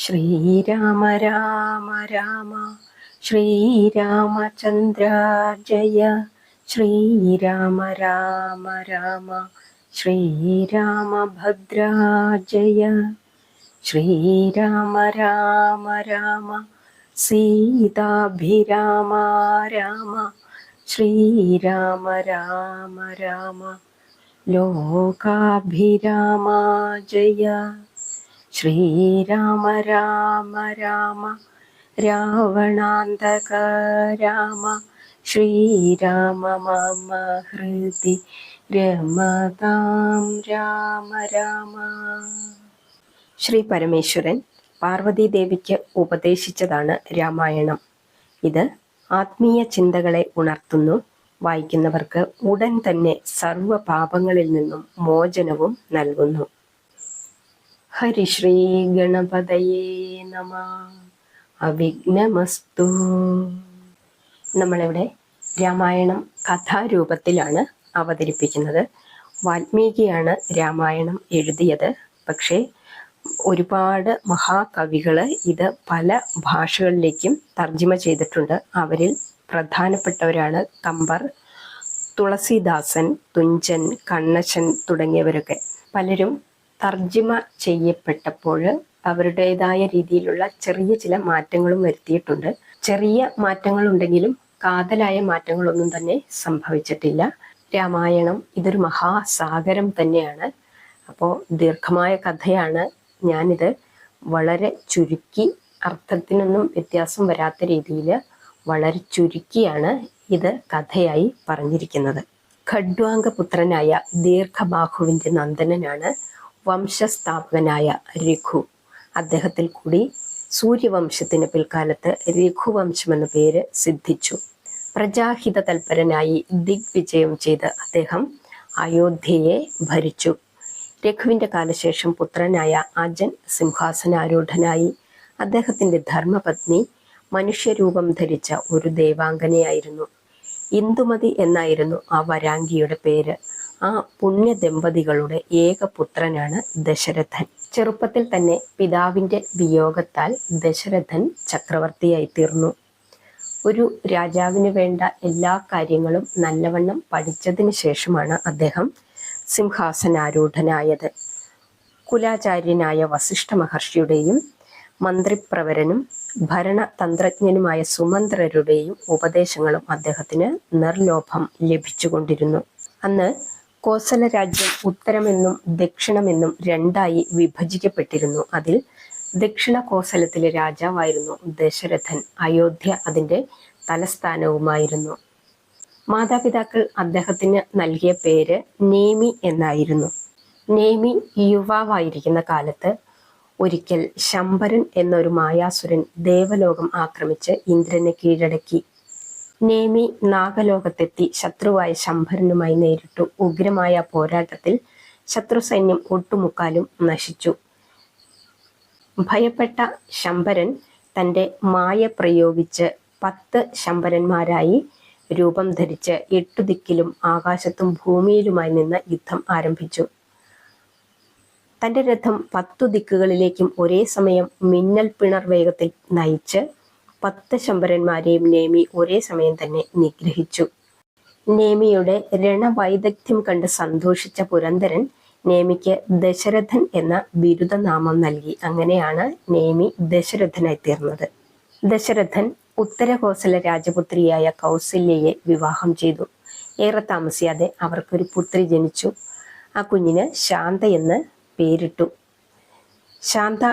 ശ്രീരാമ രാമ രാമ ശ്രീരാമചന്ദ്ര ജയ ശ്രീരാമ രാമ രാമ ശ്രീരാമഭദ്ര ജയ ശ്രീരാമ രാമ രാമ സീതാഭിരാമ രാമ ശ്രീരാമ രാമ രാമ ലോകാഭിരാമ ജയ ശ്രീരാമ രാമ രാമ രാവണാന്തക രാമ ശ്രീരാമ മമ ഹൃദി രമതാം രാമ രാമ. ശ്രീ പരമേശ്വരൻ പാർവതീദേവിക്ക് ഉപദേശിച്ചതാണ് രാമായണം. ഇത് ആത്മീയ ചിന്തകളെ ഉണർത്തുന്നു. വായിക്കുന്നവർക്ക് ഉടൻ തന്നെ സർവ പാപങ്ങളിൽ നിന്നും മോചനവും നൽകുന്നു. ഹരിശ്രീ ഗണപതയേ നമ. അവിഘ്നമസ്തു. നമ്മളിവിടെ രാമായണം കഥാരൂപത്തിലാണ് അവതരിപ്പിക്കുന്നത്. വാൽമീകിയാണ് രാമായണം എഴുതിയത്. പക്ഷേ ഒരുപാട് മഹാകവികൾ ഇത് പല ഭാഷകളിലേക്കും തർജ്ജിമ ചെയ്തിട്ടുണ്ട്. അവരിൽ പ്രധാനപ്പെട്ടവരാണ് കമ്പർ, തുളസീദാസൻ, തുഞ്ചൻ, കണ്ണശൻ തുടങ്ങിയവരൊക്കെ. പലരും തർജ്ജിമ ചെയ്യപ്പെട്ടപ്പോൾ അവരുടേതായ രീതിയിലുള്ള ചെറിയ ചില മാറ്റങ്ങളും വരുത്തിയിട്ടുണ്ട്. ചെറിയ മാറ്റങ്ങളുണ്ടെങ്കിലും കാതലായ മാറ്റങ്ങളൊന്നും തന്നെ സംഭവിച്ചിട്ടില്ല. രാമായണം ഇതൊരു മഹാസാഗരം തന്നെയാണ്. അപ്പോൾ ദീർഘമായ കഥയാണ്. ഞാനിത് വളരെ ചുരുക്കി, അർത്ഥത്തിനൊന്നും വ്യത്യാസം വരാത്ത രീതിയിൽ വളരെ ചുരുക്കിയാണ് ഇത് കഥയായി പറഞ്ഞിരിക്കുന്നത്. ഖഡ്വാംഗപുത്രനായ ദീർഘബാഹുവിൻ്റെ നന്ദനനാണ് വംശസ്ഥാപകനായ രഘു. അദ്ദേഹത്തിൽ കൂടി സൂര്യവംശത്തിന് പിൽക്കാലത്ത് രഘുവംശം എന്ന പേര് സിദ്ധിച്ചു. പ്രജാഹിത തൽപരനായി ദിഗ്വിജയം ചെയ്ത് അദ്ദേഹം അയോധ്യയെ ഭരിച്ചു. രഘുവിൻ്റെ കാലശേഷം പുത്രനായ അജൻ സിംഹാസനാരൂഢനായി. അദ്ദേഹത്തിൻ്റെ ധർമ്മപത്നി മനുഷ്യരൂപം ധരിച്ച ഒരു ദേവാംഗനയായിരുന്നു. ഇന്ദുമതി എന്നായിരുന്നു ആ വരാംഗിയുടെ പേര്. ആ പുണ്യ ദമ്പതികളുടെ ഏക പുത്രനാണ് ദശരഥൻ. ചെറുപ്പത്തിൽ തന്നെ പിതാവിൻ്റെ വിയോഗത്താൽ ദശരഥൻ ചക്രവർത്തിയായി തീർന്നു. ഒരു രാജാവിന് വേണ്ട എല്ലാ കാര്യങ്ങളും നല്ലവണ്ണം പഠിച്ചതിന് ശേഷമാണ് അദ്ദേഹം സിംഹാസനാരൂഢനായത്. കുലാചാര്യനായ വസിഷ്ഠ മഹർഷിയുടെയും മന്ത്രിപ്രവരനും ഭരണതന്ത്രജ്ഞനുമായ സുമന്ത്രരുടെയും ഉപദേശങ്ങളും അദ്ദേഹത്തിന് നിർലോഭം ലഭിച്ചുകൊണ്ടിരുന്നു. അന്ന് കോസല രാജ്യം ഉത്തരമെന്നും ദക്ഷിണമെന്നും രണ്ടായി വിഭജിക്കപ്പെട്ടിരുന്നു. അതിൽ ദക്ഷിണ കോസലത്തിലെ രാജാവായിരുന്നു ദശരഥൻ. അയോധ്യ അതിൻ്റെ തലസ്ഥാനവുമായിരുന്നു. മാതാപിതാക്കൾ അദ്ദേഹത്തിന് നൽകിയ പേര് നേമി എന്നായിരുന്നു. നേമി യുവാവായിരിക്കുന്ന കാലത്ത് ഒരിക്കൽ ശംബരൻ എന്നൊരു മായാസുരൻ ദേവലോകം ആക്രമിച്ച് ഇന്ദ്രനെ കീഴടക്കി. നേമി നാഗലോകത്തെത്തി ശത്രുവായ ശംഭരനുമായി നേരിട്ടു. ഉഗ്രമായ പോരാട്ടത്തിൽ ശത്രു സൈന്യം ഒട്ടുമുക്കാലും നശിച്ചു. ഭയപ്പെട്ട ശംഭരൻ തൻ്റെ മായ പ്രയോഗിച്ച് 10 ശംഭരന്മാരായി രൂപം ധരിച്ച് 8 ദിക്കിലും ആകാശത്തും ഭൂമിയിലുമായി നിന്ന് യുദ്ധം ആരംഭിച്ചു. തൻ്റെ രഥം 10 ദിക്കുകളിലേക്കും ഒരേ സമയം മിന്നൽ പിണർ വേഗത്തിൽ നയിച്ച് 10 ശംഭരന്മാരെയും നേമി ഒരേ സമയം തന്നെ നിഗ്രഹിച്ചു. നേമിയുടെ രണവൈദഗ്ധ്യം കണ്ട് സന്തോഷിച്ച പുരന്ദരൻ നേമിക്ക് ദശരഥൻ എന്ന ബിരുദനാമം നൽകി. അങ്ങനെയാണ് നേമി ദശരഥനായി തീർന്നത്. ദശരഥൻ ഉത്തരകോസല രാജപുത്രിയായ കൗസല്യയെ വിവാഹം ചെയ്തു. ഏറെ താമസിയാതെ അവർക്കൊരു പുത്രി ജനിച്ചു. ആ കുഞ്ഞിന് ശാന്ത എന്ന് പേരിട്ടു. ശാന്ത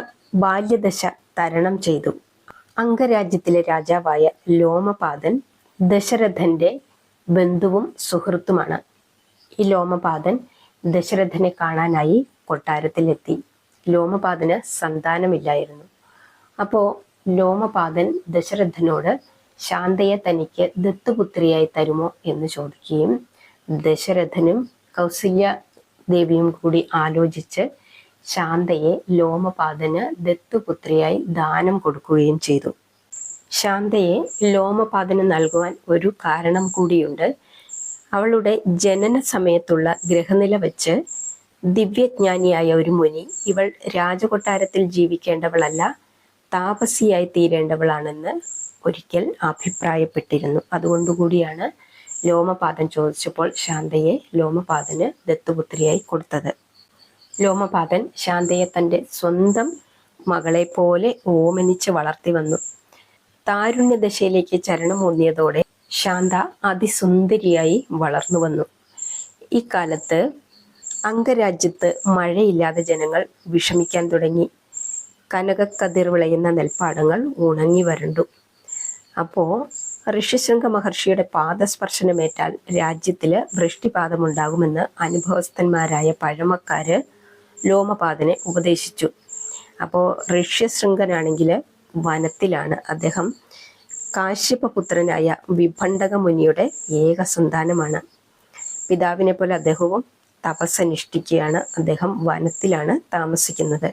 ബാല്യദശ തരണം ചെയ്തു. അംഗരാജ്യത്തിലെ രാജാവായ ലോമപാദൻ ദശരഥന്റെ ബന്ധുവും സുഹൃത്തുമാണ്. ഈ ലോമപാദൻ ദശരഥനെ കാണാനായി കൊട്ടാരത്തിലെത്തി. ലോമപാദന് സന്താനമില്ലായിരുന്നു. അപ്പോൾ ലോമപാദൻ ദശരഥനോട് ശാന്തയെ തനിക്ക് ദത്തുപുത്രിയായി തരുമോ എന്ന് ചോദിക്കുകയും ദശരഥനും കൗസല്യ ദേവിയും കൂടി ആലോചിച്ച് ശാന്തയെ ലോമപാദന് ദത്തുപുത്രിയായി ദാനം കൊടുക്കുകയും ചെയ്തു. ശാന്തയെ ലോമപാദന് നൽകുവാൻ ഒരു കാരണം കൂടിയുണ്ട്. അവളുടെ ജനന സമയത്തുള്ള ഗ്രഹനില വെച്ച് ദിവ്യജ്ഞാനിയായ ഒരു മുനി ഇവൾ രാജകൊട്ടാരത്തിൽ ജീവിക്കേണ്ടവളല്ല, താപസിയായി തീരേണ്ടവളാണെന്ന് ഒരിക്കൽ അഭിപ്രായപ്പെട്ടിരുന്നു. അതുകൊണ്ടുകൂടിയാണ് ലോമപാദൻ ചോദിച്ചപ്പോൾ ശാന്തയെ ലോമപാദന് ദത്തുപുത്രിയായി കൊടുത്തത്. ലോമപാദൻ ശാന്തയെ തൻ്റെ സ്വന്തം മകളെ പോലെ ഓമനിച്ച് വളർത്തി വന്നു. താരുണ്യദശയിലേക്ക് ചരണമൂന്നിയതോടെ ശാന്ത അതിസുന്ദരിയായി വളർന്നു വന്നു. ഇക്കാലത്ത് അംഗരാജ്യത്ത് മഴയില്ലാതെ ജനങ്ങൾ വിഷമിക്കാൻ തുടങ്ങി. കനകക്കതിർ വിളയുന്ന നെൽപ്പാടങ്ങൾ ഉണങ്ങി വരണ്ടു. അപ്പോൾ ഋഷ്യശൃംഗ മഹർഷിയുടെ പാദസ്പർശനമേറ്റാൽ രാജ്യത്തിൽ വൃഷ്ടിപാതമുണ്ടാകുമെന്ന് അനുഭവസ്ഥന്മാരായ പഴമക്കാര് ലോമപാദനെ ഉപദേശിച്ചു. അപ്പോൾ ഋഷ്യശൃംഗനാണെങ്കിൽ വനത്തിലാണ്. അദ്ദേഹം കാശ്യപപുത്രനായ വിഭണ്ഡക മുനിയുടെ ഏക സന്താനമാണ്. പിതാവിനെ പോലെ അദ്ദേഹവും തപസ്സനുഷ്ഠിക്കുകയാണ്. അദ്ദേഹം വനത്തിലാണ് താമസിക്കുന്നത്.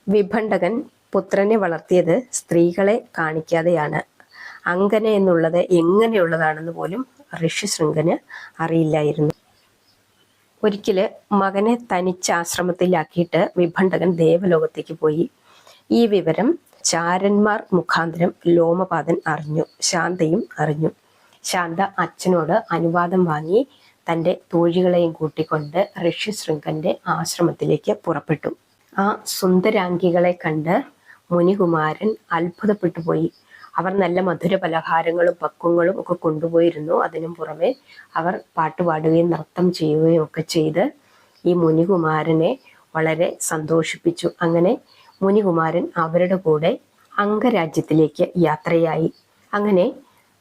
വിഭണ്ഡകൻ പുത്രനെ വളർത്തിയത് സ്ത്രീകളെ കാണിക്കാതെയാണ്. അങ്കന എന്നുള്ളത് എങ്ങനെയുള്ളതാണെന്ന് പോലും ഋഷ്യശൃംഗന് അറിയില്ലായിരുന്നു. ഒരിക്കല് മകനെ തനിച്ച് ആശ്രമത്തിലാക്കിയിട്ട് വിഭണ്ഡകൻ ദേവലോകത്തേക്ക് പോയി. ഈ വിവരം ചാരന്മാർ മുഖാന്തരം ലോമപാദൻ അറിഞ്ഞു. ശാന്തയും അറിഞ്ഞു. ശാന്ത അച്ഛനോട് അനുവാദം വാങ്ങി തൻ്റെ തോഴികളെയും കൂട്ടിക്കൊണ്ട് ഋഷ്യശൃംഗന്റെ ആശ്രമത്തിലേക്ക് പുറപ്പെട്ടു. ആ സുന്ദരാംഗികളെ കണ്ട് മുനികുമാരൻ അത്ഭുതപ്പെട്ടു പോയി. അവർ നല്ല മധുര പലഹാരങ്ങളും പക്വങ്ങളും ഒക്കെ കൊണ്ടുപോയിരുന്നു. അതിനും പുറമെ അവർ പാട്ടുപാടുകയും നൃത്തം ചെയ്യുകയും ഒക്കെ ചെയ്ത് ഈ മുനികുമാരനെ വളരെ സന്തോഷിപ്പിച്ചു. അങ്ങനെ മുനികുമാരൻ അവരുടെ കൂടെ അംഗരാജ്യത്തിലേക്ക് യാത്രയായി. അങ്ങനെ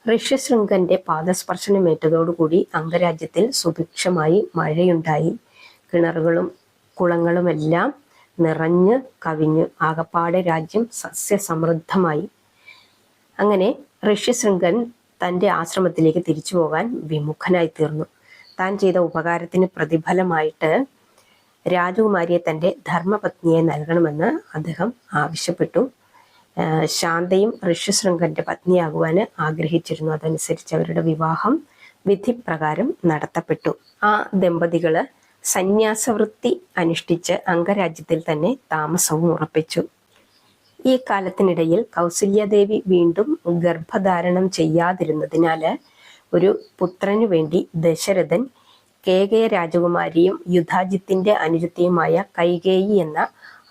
ഋഷ്യശൃംഗന്റെ പാദസ്പർശനമേറ്റതോടുകൂടി അംഗരാജ്യത്തിൽ സുഭിക്ഷമായി മഴയുണ്ടായി. കിണറുകളും കുളങ്ങളുമെല്ലാം നിറഞ്ഞ് കവിഞ്ഞു. ആകപ്പാടെ രാജ്യം സസ്യസമൃദ്ധമായി. അങ്ങനെ ഋഷ്യശൃംഗൻ തൻ്റെ ആശ്രമത്തിലേക്ക് തിരിച്ചു പോകാൻ വിമുഖനായി തീർന്നു. താൻ ചെയ്ത ഉപകാരത്തിന് പ്രതിഫലമായിട്ട് രാജകുമാരിയെ തൻ്റെ ധർമ്മപത്നിയെ നൽകണമെന്ന് അദ്ദേഹം ആവശ്യപ്പെട്ടു. ശാന്തയും ഋഷ്യശൃംഗന്റെ പത്നിയാകുവാൻ ആഗ്രഹിച്ചിരുന്നു. അതനുസരിച്ച് അവരുടെ വിവാഹം വിധിപ്രകാരം നടത്തപ്പെട്ടു. ആ ദമ്പതികള് സന്യാസവൃത്തി അനുഷ്ഠിച്ച് അംഗരാജ്യത്തിൽ തന്നെ താമസവും ഉറപ്പിച്ചു. ഈ കാലത്തിനിടയിൽ കൗസല്യാദേവി വീണ്ടും ഗർഭധാരണം ചെയ്യാതിരുന്നതിനാല് ഒരു പുത്രനു വേണ്ടി ദശരഥൻ കേകയ രാജകുമാരിയും യുധാജിത്തിന്റെ അനുജത്തിയുമായ കൈകേയി എന്ന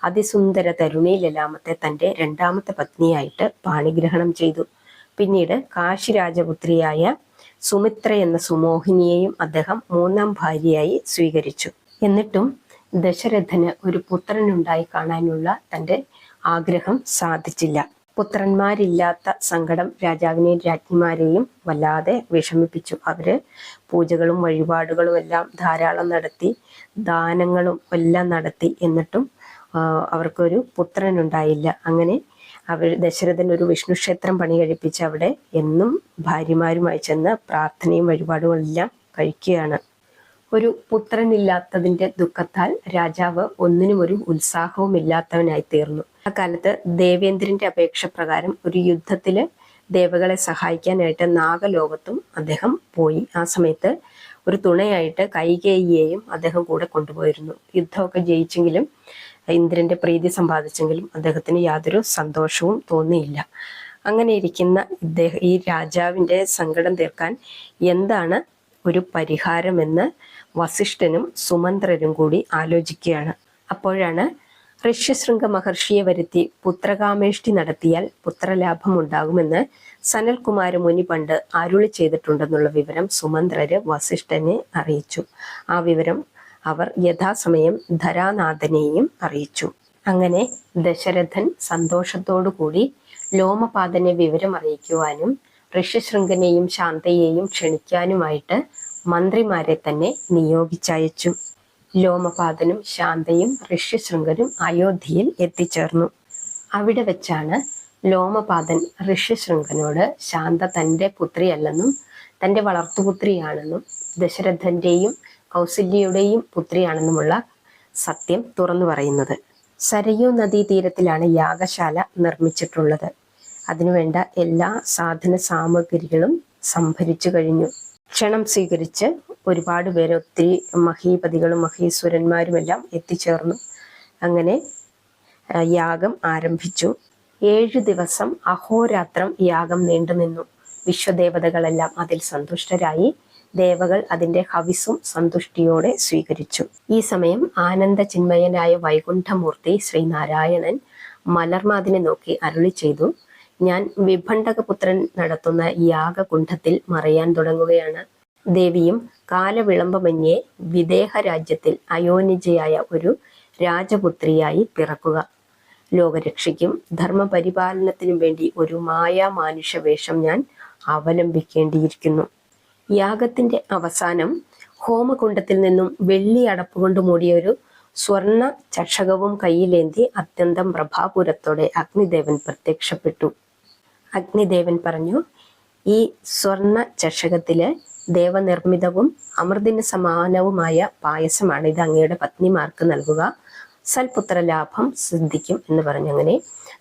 അതിസുന്ദര തരുണി ലലാമത്തെ തൻ്റെ രണ്ടാമത്തെ പത്നിയായിട്ട് പാണിഗ്രഹണം ചെയ്തു. പിന്നീട് കാശി രാജപുത്രിയായ സുമിത്ര എന്ന സുമോഹിനിയെയും അദ്ദേഹം മൂന്നാം ഭാര്യയായി സ്വീകരിച്ചു. എന്നിട്ടും ദശരഥന് ഒരു പുത്രനുണ്ടായി കാണാനുള്ള തൻ്റെ ആഗ്രഹം സാധിച്ചില്ല. പുത്രന്മാരില്ലാത്ത സങ്കടം രാജാവിനെയും രാജ്ഞിമാരെയും വല്ലാതെ വിഷമിപ്പിച്ചു. അവര് പൂജകളും വഴിപാടുകളും എല്ലാം ധാരാളം നടത്തി, ദാനങ്ങളും എല്ലാം നടത്തി. എന്നിട്ടും അവർക്കൊരു പുത്രനുണ്ടായില്ല. അങ്ങനെ ദശരഥൻ ഒരു വിഷ്ണു ക്ഷേത്രം പണി കഴിപ്പിച്ച് അവിടെ എന്നും ഭാര്യമാരുമായി ചെന്ന് പ്രാർത്ഥനയും വഴിപാടുകളും എല്ലാം കഴിക്കുകയാണ്. ഒരു പുത്രനില്ലാത്തതിൻ്റെ ദുഃഖത്താൽ രാജാവ് ഒന്നിനും ഒരു ഉത്സാഹവും ഇല്ലാത്തവനായി തീർന്നു. ആ കാലത്ത് ദേവേന്ദ്രന്റെ അപേക്ഷ പ്രകാരം ഒരു യുദ്ധത്തില് ദേവകളെ സഹായിക്കാനായിട്ട് നാഗലോകത്തും അദ്ദേഹം പോയി. ആ സമയത്ത് ഒരു തുണയായിട്ട് കൈകേയിയെയും അദ്ദേഹം കൂടെ കൊണ്ടുപോയിരുന്നു. യുദ്ധമൊക്കെ ജയിച്ചെങ്കിലും ഇന്ദ്രന്റെ പ്രീതി സമ്പാദിച്ചെങ്കിലും അദ്ദേഹത്തിന് യാതൊരു സന്തോഷവും തോന്നിയില്ല. അങ്ങനെ ഇരിക്കുന്ന ഈ രാജാവിൻ്റെ സങ്കടം തീർക്കാൻ എന്താണ് ഒരു പരിഹാരമെന്ന് വസിഷ്ഠനും സുമന്ത്രരും കൂടി ആലോചിക്കുകയാണ്. അപ്പോഴാണ് ഋഷ്യശൃംഗ മഹർഷിയെ വരുത്തി പുത്രകാമേഷ്ടി നടത്തിയാൽ പുത്രലാഭം ഉണ്ടാകുമെന്ന് സനൽകുമാര മുനി പണ്ട് അരുളി ചെയ്തിട്ടുണ്ടെന്നുള്ള വിവരം സുമന്ത്രര് വസിഷ്ഠനെ അറിയിച്ചു. ആ വിവരം അവർ യഥാസമയം ധരാനാഥനെയും അറിയിച്ചു. അങ്ങനെ ദശരഥൻ സന്തോഷത്തോടു കൂടി ലോമപാദനെ വിവരം അറിയിക്കുവാനും ഋഷ്യശൃംഗനെയും ശാന്തയെയും ക്ഷണിക്കാനുമായിട്ട് മന്ത്രിമാരെ തന്നെ നിയോഗിച്ചയച്ചു. ലോമപാദനും ശാന്തയും ഋഷ്യശൃംഗനും അയോധ്യയിൽ എത്തിച്ചേർന്നു. അവിടെ വെച്ചാണ് ലോമപാദൻ ഋഷ്യശൃംഗനോട് ശാന്ത തൻ്റെ പുത്രിയല്ലെന്നും തൻ്റെ വളർത്തുപുത്രിയാണെന്നും ദശരഥന്റെയും കൗസല്യയുടെയും പുത്രിയാണെന്നുമുള്ള സത്യം തുറന്നു പറയുന്നത്. സരയൂ നദീതീരത്തിലാണ് യാഗശാല നിർമ്മിച്ചിട്ടുള്ളത്. അതിനുവേണ്ട എല്ലാ സാധന സാമഗ്രികളും സംഭരിച്ചു കഴിഞ്ഞു. ക്ഷണം സ്വീകരിച്ച് ഒരുപാട് പേര്, ഒത്തിരി മഹീപതികളും മഹീശ്വരന്മാരുമെല്ലാം എത്തിച്ചേർന്നു. അങ്ങനെ യാഗം ആരംഭിച്ചു. 7 ദിവസം അഹോരാത്രം യാഗം നീണ്ടുനിന്നു. വിശ്വദേവതകളെല്ലാം അതിൽ സന്തുഷ്ടരായി. ദേവകൾ അതിന്റെ ഹവിസും സന്തുഷ്ടിയോടെ സ്വീകരിച്ചു. ഈ സമയം ആനന്ദ ചിന്മയനായ വൈകുണ്ഠമൂർത്തി ശ്രീനാരായണൻ മലർമാതിനെ നോക്കി അരുളി ചെയ്തു, ഞാൻ വിഭണ്ഡകപുത്രൻ നടത്തുന്ന യാഗകുണ്ഠത്തിൽ മറയാൻ തുടങ്ങുകയാണ്. ദേവിയും കാലവിളംബമന്യേ വിദേഹ രാജ്യത്തിൽ അയോനിജയായ ഒരു രാജപുത്രിയായി പിറക്കുക. ലോകരക്ഷയ്ക്കും ധർമ്മപരിപാലനത്തിനും വേണ്ടി ഒരു മായാമാനുഷ വേഷം ഞാൻ അവലംബിക്കേണ്ടിയിരിക്കുന്നു. യാഗത്തിന്റെ അവസാനം ഹോമകുണ്ഡത്തിൽ നിന്നും വെള്ളി അടപ്പുകൊണ്ട് മൂടിയ ഒരു സ്വർണ ചഷകവും കയ്യിലേന്തി അത്യന്തം പ്രഭാപുരത്തോടെ അഗ്നിദേവൻ പ്രത്യക്ഷപ്പെട്ടു. അഗ്നിദേവൻ പറഞ്ഞു, ഈ സ്വർണ ചഷകത്തില് ദേവനിർമ്മിതവും അമൃതിന് സമാനവുമായ പായസമാണ്. ഇത് അങ്ങയുടെ പത്നിമാർക്ക് നൽകുക, സൽപുത്ര ലാഭം സിദ്ധിക്കും എന്ന് പറഞ്ഞങ്ങനെ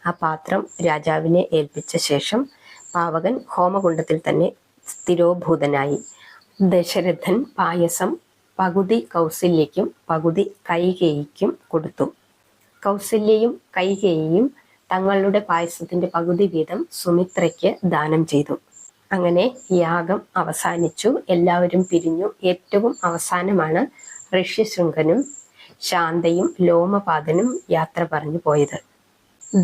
ആ പാത്രം രാജാവിനെ ഏൽപ്പിച്ച ശേഷം പാവകൻ ഹോമകുണ്ഡത്തിൽ തന്നെ സ്ഥിരോഭൂതനായി. ദശരഥൻ പായസം പകുതി കൗസല്യയ്ക്കും പകുതി കൈകേയിക്കും കൊടുത്തു. കൗസല്യയും കൈകേയിയും തങ്ങളുടെ പായസത്തിന്റെ പകുതി വീതം സുമിത്രയ്ക്ക് ദാനം ചെയ്തു. അങ്ങനെ യാഗം അവസാനിച്ചു. എല്ലാവരും പിരിഞ്ഞു. ഏറ്റവും അവസാനമാണ് ഋഷ്യശൃംഖനും ശാന്തയും ലോമപാദനും യാത്ര പറഞ്ഞു പോയത്.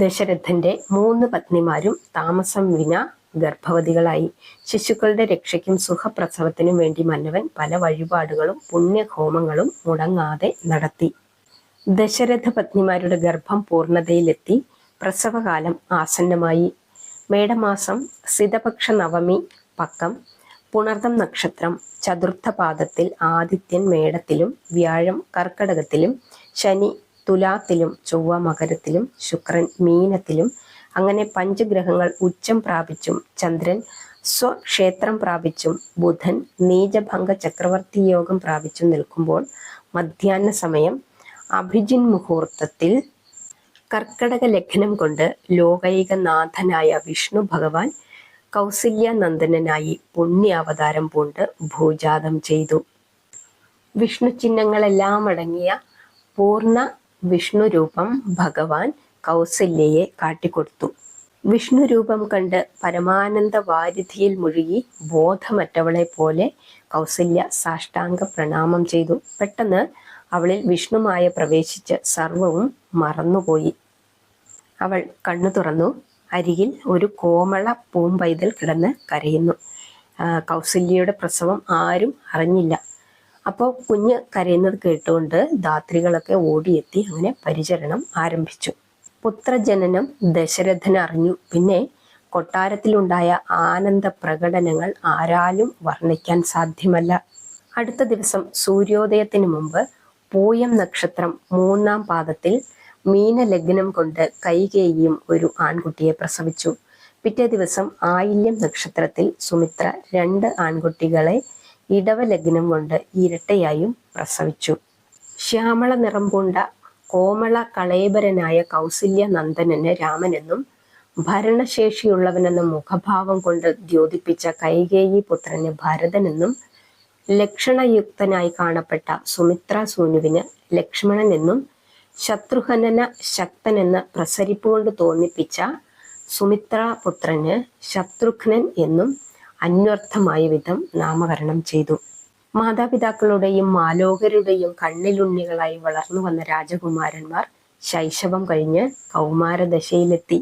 ദശരഥന്റെ 3 പത്നിമാരും താമസം വിന ഗർഭവതികളായി. ശിശുക്കളുടെ രക്ഷയ്ക്കും സുഖപ്രസവത്തിനും വേണ്ടി മന്നവൻ പല വഴിപാടുകളും പുണ്യഹോമങ്ങളും മുടങ്ങാതെ നടത്തി. ദശരഥ പത്നിമാരുടെ ഗർഭം പൂർണ്ണതയിലെത്തി. പ്രസവകാലം ആസന്നമായി. മേടമാസം സിതപക്ഷ നവമി പക്കം പുണർദം നക്ഷത്രം ചതുർത്ഥ പാദത്തിൽ ആദിത്യൻ മേടത്തിലും വ്യാഴം കർക്കടകത്തിലും ശനി തുലാത്തിലും ചൊവ്വ മകരത്തിലും ശുക്രൻ മീനത്തിലും അങ്ങനെ 5 ഗ്രഹങ്ങൾ ഉച്ചം പ്രാപിച്ചും ചന്ദ്രൻ സ്വക്ഷേത്രം പ്രാപിച്ചും ബുധൻ നീചഭംഗ ചക്രവർത്തി യോഗം പ്രാപിച്ചും നിൽക്കുമ്പോൾ മധ്യാഹ്ന സമയം അഭിജിൻ മുഹൂർത്തത്തിൽ കർക്കടക ലഗ്നം കൊണ്ട് ലോകൈകനാഥനായ വിഷ്ണു ഭഗവാൻ കൗസല്യനന്ദനായി പുണ്യാവതാരം പൂണ്ട് ഭൂജാതം ചെയ്തു. വിഷ്ണു ചിഹ്നങ്ങളെല്ലാം അടങ്ങിയ പൂർണ്ണ വിഷ്ണു രൂപം ഭഗവാൻ കൗസല്യയെ കാട്ടിക്കൊടുത്തു. വിഷ്ണു രൂപം കണ്ട് പരമാനന്ദ വാരിധിയിൽ മുഴുകി ബോധമറ്റവളെ പോലെ കൗസല്യ സാഷ്ടാംഗ പ്രണാമം ചെയ്തു. പെട്ടെന്ന് അവളിൽ വിഷ്ണുമായ പ്രവേശിച്ച് സർവവും മറന്നുപോയി. അവൾ കണ്ണു തുറന്നു. അരികിൽ ഒരു കോമള പൂമ്പൈതൽ കിടന്ന് കരയുന്നു. കൗസല്യയുടെ പ്രസവം ആരും അറിഞ്ഞില്ല. അപ്പോൾ കുഞ്ഞ് കരയുന്നത് കേട്ടുകൊണ്ട് ധാത്രികളൊക്കെ ഓടിയെത്തി അങ്ങനെ പരിചരണം ആരംഭിച്ചു. പുത്രജനനം ദശരഥൻ അറിഞ്ഞു. പിന്നെ കൊട്ടാരത്തിലുണ്ടായ ആനന്ദ പ്രകടനങ്ങൾ ആരാലും വർണ്ണിക്കാൻ സാധ്യമല്ല. അടുത്ത ദിവസം സൂര്യോദയത്തിന് മുമ്പ് പൂയം നക്ഷത്രം 3-ാം പാദത്തിൽ മീനലഗ്നം കൊണ്ട് കൈകേയിയും ഒരു ആൺകുട്ടിയെ പ്രസവിച്ചു. പിറ്റേ ദിവസം ആയില്യം നക്ഷത്രത്തിൽ സുമിത്ര 2 ആൺകുട്ടികളെ ഇടവലഗ്നം കൊണ്ട് ഇരട്ടയായും പ്രസവിച്ചു. ശ്യാമള നിറം പൂണ്ട കോമള കളേബരനായ കൗസല്യ നന്ദനന് രാമനെന്നും ഭരണശേഷിയുള്ളവനെന്നും മുഖഭാവം കൊണ്ട് ദ്യോതിപ്പിച്ച കൈകേയി പുത്രന് ഭരതനെന്നും ലക്ഷണയുക്തനായി കാണപ്പെട്ട സുമിത്രാസൂനുവിന് ലക്ഷ്മണൻ എന്നും ശത്രുഘ്നന ശക്തനെന്ന് പ്രസരിപ്പുകൊണ്ട് തോന്നിപ്പിച്ച സുമിത്രാപുത്രന് ശത്രുഘ്നൻ എന്നും അന്വർത്ഥമായ വിധം നാമകരണം ചെയ്തു. മാതാപിതാക്കളുടെയും മാലോകരുടെയും കണ്ണിലുണ്ണികളായി വളർന്നു വന്ന രാജകുമാരന്മാർ ശൈശവം കഴിഞ്ഞ് കൗമാരദശയിലെത്തി.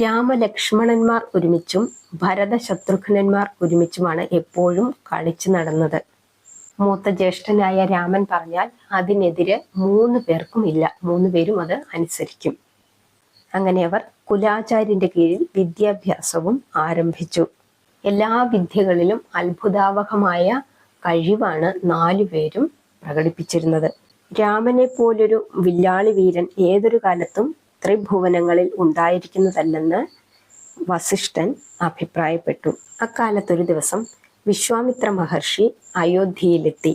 രാമലക്ഷ്മണന്മാർ ഒരുമിച്ചും ഭരത ശത്രുഘ്നന്മാർ ഒരുമിച്ചുമാണ് എപ്പോഴും കളിച്ചു നടന്നത്. മൂത്ത ജ്യേഷ്ഠനായ രാമൻ പറഞ്ഞാൽ അതിനെതിരെ 3 പേർക്കും ഇല്ല. 3 പേരും അത് അനുസരിക്കും. അങ്ങനെ അവർ കുലാചാര്യന്റെ കീഴിൽ വിദ്യാഭ്യാസവും ആരംഭിച്ചു. എല്ലാ വിദ്യകളിലും അത്ഭുതാവഹമായ കഴിവാണ് 4 പേരും പ്രകടിപ്പിച്ചിരുന്നത്. രാമനെ പോലൊരു വില്ലാളി വീരൻ ഏതൊരു കാലത്തും ത്രിഭുവനങ്ങളിൽ ഉണ്ടായിരിക്കുന്നതല്ലെന്ന് വസിഷ്ഠൻ അഭിപ്രായപ്പെട്ടു. അക്കാലത്തൊരു ദിവസം വിശ്വാമിത്ര മഹർഷി അയോധ്യയിലെത്തി.